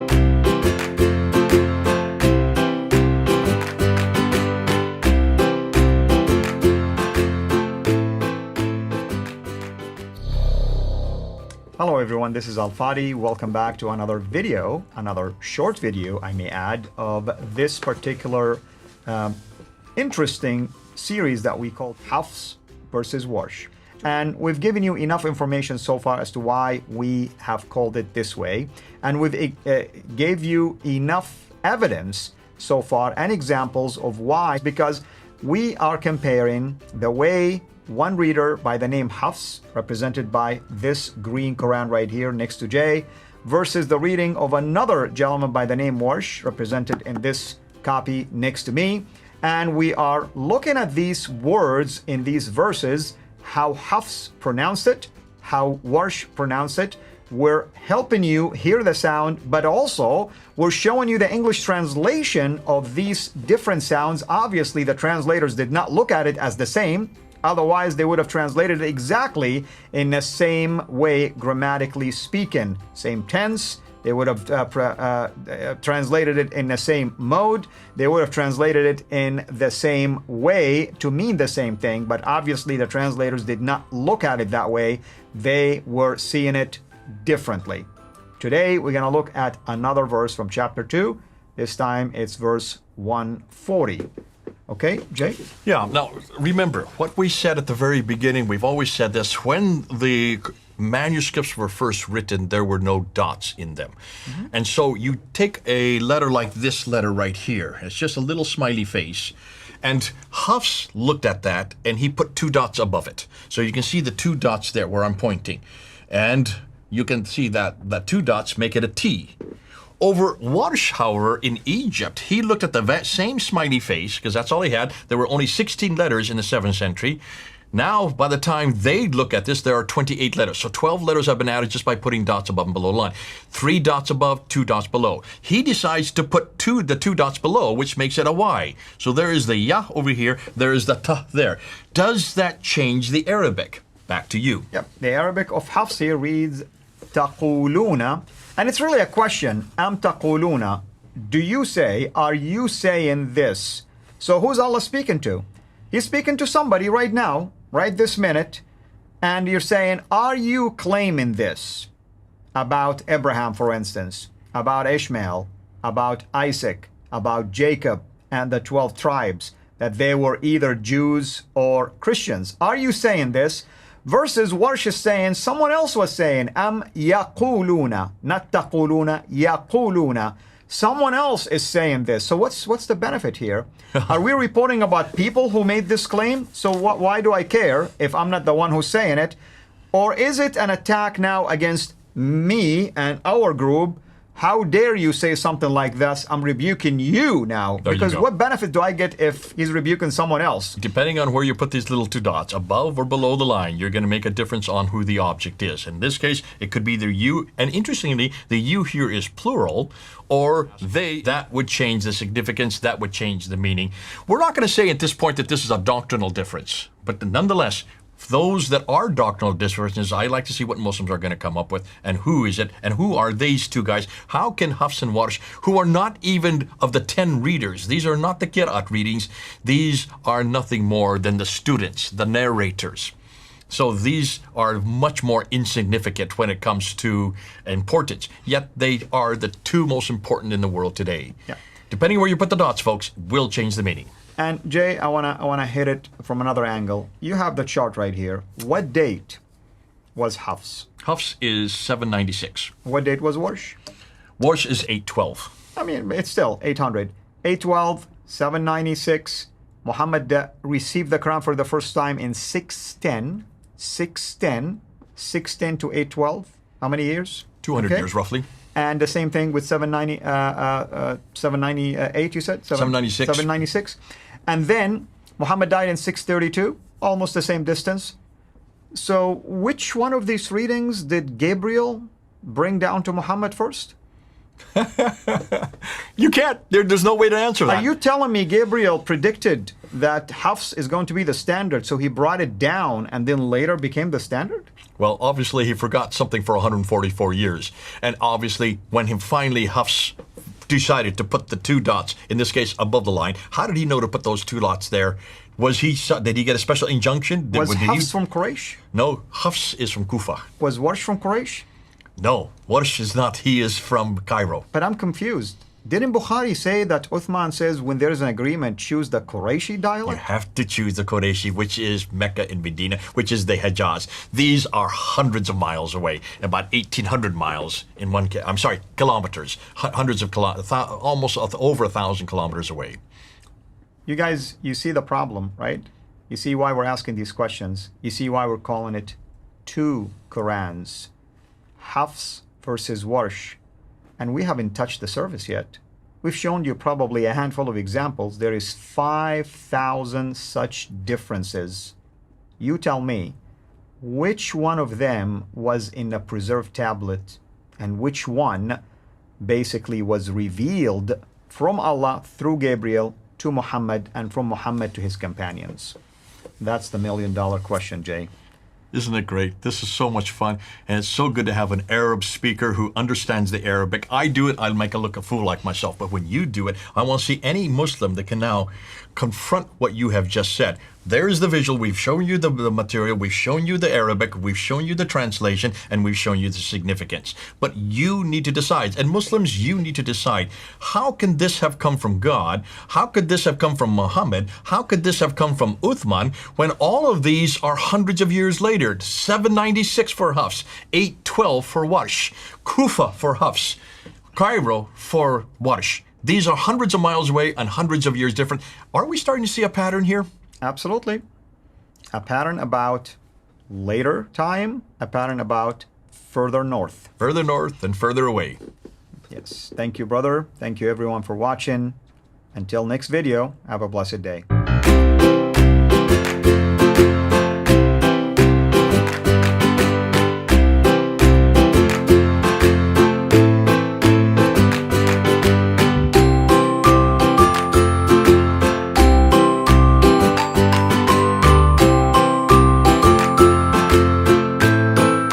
Hello everyone, this is Fadi. Welcome back to another video, another short video, I may add, of this particular interesting series that we call HAFS versus WARSH. And we've given you enough information so far as to why we have called it this way. And we've gave you enough evidence so far and examples of why, because we are comparing the way one reader by the name HAFS, represented by this green Quran right here next to J, versus the reading of another gentleman by the name WARSH, represented in this copy next to me. And we are looking at these words in these verses, how HAFS pronounced it, how WARSH pronounced it. We're helping you hear the sound, but also we're showing you the English translation of these different sounds. Obviously, the translators did not look at it as the same. Otherwise, they would have translated it exactly in the same way, grammatically speaking. Same tense. They would have translated it in the same mode. They would have translated it in the same way to mean the same thing. But obviously, the translators did not look at it that way. They were seeing it differently. Today, we're going to look at another verse from chapter 2. This time, it's verse 140. Okay, Jay? Yeah, now remember what we said at the very beginning. We've always said this. When the manuscripts were first written, there were no dots in them. And so you take a letter like this letter right here. It's just a little smiley face. And HAFS looked at that and he put 2 dots above it. So you can see the 2 dots there where I'm pointing. And you can see that the 2 dots make it a T. Over WARSH, however, in Egypt, he looked at the same smiley face, because that's all he had. There were only 16 letters in the 7th century. Now, by the time they look at this, there are 28 letters. So 12 letters have been added just by putting dots above and below the line. 3 dots above, 2 dots below. He decides to put the 2 dots below, which makes it a Y. So there is the Ya over here, there is the Ta there. Does that change the Arabic? Back to you. Yep. The Arabic of HAFS here reads Taquuluuna. And it's really a question. Am Taquuluuna. Do you say, are you saying this? So who's Allah speaking to? He's speaking to somebody right now, right this minute. And you're saying, are you claiming this about Abraham, for instance, about Ishmael, about Isaac, about Jacob and the 12 tribes, that they were either Jews or Christians? Are you saying this? Versus WARSH is saying, someone else was saying, Am Yaquuluuna, not Taquuluuna, Yaquuluuna. Someone else is saying this. So what's the benefit here? Are we reporting about people who made this claim? So why do I care if I'm not the one who's saying it? Or is it an attack now against me and our group? How dare you say something like this? I'm rebuking you now. Because what benefit do I get if he's rebuking someone else? Depending on where you put these little 2 dots, above or below the line, you're going to make a difference on who the object is. In this case, it could be the you, and interestingly, the you here is plural, or they. That would change the significance, that would change the meaning. We're not going to say at this point that this is a doctrinal difference, but nonetheless, those that are doctrinal differences, I like to see what Muslims are going to come up with, and who is it, and who are these 2 guys? How can HAFS and WARSH, who are not even of the 10 readers, these are not the Qira'at readings, these are nothing more than the students, the narrators. So these are much more insignificant when it comes to importance, yet they are the 2 most important in the world today. Yeah. Depending where you put the dots, folks, will change the meaning. And Jay, I wanna hit it from another angle. You have the chart right here. What date was HAFS? HAFS is 796. What date was WARSH? WARSH is 812. I mean, it's still 800. 812, 796. Muhammad received the Quran for the first time in 610. 610 to 812. How many years? 200 years, roughly. And the same thing with 798, you said? 796. 796. And then Muhammad died in 632, almost the same distance. So which one of these readings did Gabriel bring down to Muhammad first? You can't. There's no way to answer that. Are you telling me Gabriel predicted that HAFS is going to be the standard, so he brought it down and then later became the standard? Well, obviously he forgot something for 144 years. And obviously when he finally HAFS decided to put the 2 dots, in this case above the line, how did he know to put those 2 dots there? Did he get a special injunction? Was HAFS from Quraysh? No, HAFS is from Kufa. Was WARSH from Quraysh? No, WARSH is not. He is from Cairo. But I'm confused. Didn't Bukhari say that Uthman says when there's an agreement, choose the Qurayshi You dialect? have to choose the Qurayshi, which is Mecca and Medina, which is the Hejaz. These are hundreds of miles away, about 1,800 miles in one. I'm sorry, kilometers, hundreds of kilometers, almost over 1,000 kilometers away. You guys, you see the problem, right? You see why we're asking these questions. You see why we're calling it 2 Qur'ans, HAFS versus WARSH. And we haven't touched the surface yet. We've shown you probably a handful of examples. There is 5,000 such differences. You tell me, which one of them was in a preserved tablet and which one basically was revealed from Allah through Gabriel to Muhammad and from Muhammad to his companions? That's the million-dollar question, Jay. Isn't it great? This is so much fun, and it's so good to have an Arab speaker who understands the Arabic. I do it, I'll make a look a fool like myself, but when you do it, I want to see any Muslim that can now confront what you have just said. There's the visual. We've shown you the material. We've shown you the Arabic. We've shown you the translation, and we've shown you the significance. But you need to decide. And Muslims, you need to decide, how can this have come from God? How could this have come from Muhammad? How could this have come from Uthman when all of these are hundreds of years later? 796 for HAFS, 812 for WARSH, Kufa for HAFS, Cairo for WARSH. These are hundreds of miles away and hundreds of years different. Are we starting to see a pattern here? Absolutely. A pattern about later time, a pattern about further north. Further north and further away. Yes. Thank you, brother. Thank you, everyone, for watching. Until next video, have a blessed day.